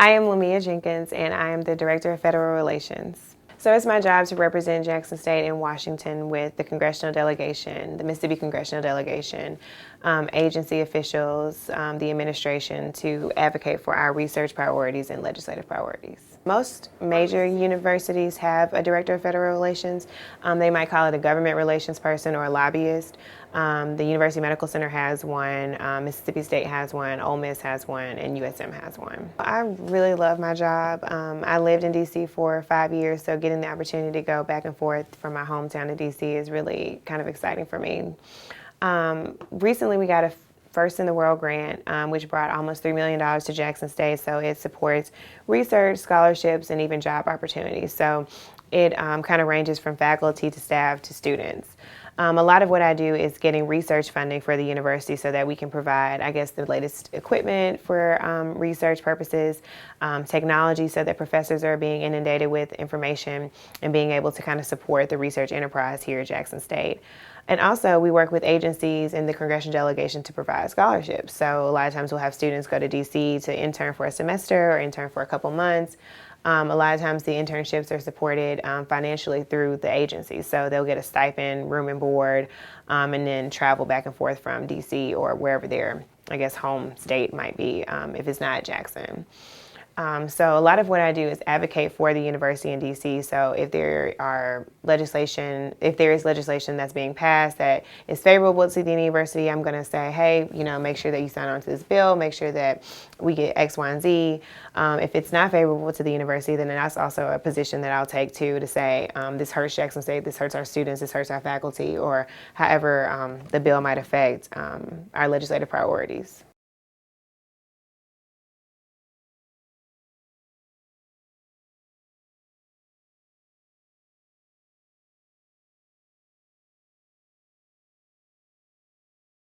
I am Lemia Jenkins, and I am the Director of Federal Relations. So it's my job to represent Jackson State and Washington with the congressional delegation, the Mississippi congressional delegation, agency officials, the administration, to advocate for our research priorities and legislative priorities. Most major universities have a Director of Federal Relations. They might call it a government relations person or a lobbyist. The University Medical Center has one, Mississippi State has one, Ole Miss has one, and USM has one. I really love my job. I lived in DC for 5 years, so getting the opportunity to go back and forth from my hometown to DC is really kind of exciting for me. Recently we got a First in the World grant, which brought almost $3 million to Jackson State, so it supports research, scholarships, and even job opportunities. So it kind of ranges from faculty to staff to students. A lot of what I do is getting research funding for the university so that we can provide, I guess, the latest equipment for research purposes, technology so that professors are being inundated with information and being able to kind of support the research enterprise here at Jackson State. And also we work with agencies in the congressional delegation to provide scholarships. So a lot of times we'll have students go to DC to intern for a semester or intern for a couple months. A lot of times the internships are supported financially through the agency. So they'll get a stipend, room and board, and then travel back and forth from DC or wherever their, I guess, home state might be if it's not Jackson. So a lot of what I do is advocate for the university in DC. So if there is legislation that's being passed that is favorable to the university, I'm going to say, hey, make sure that you sign on to this bill, make sure that we get X, Y, and Z. If it's not favorable to the university, then that's also a position that I'll take too, to say, this hurts Jackson State, this hurts our students, this hurts our faculty, or however the bill might affect our legislative priorities.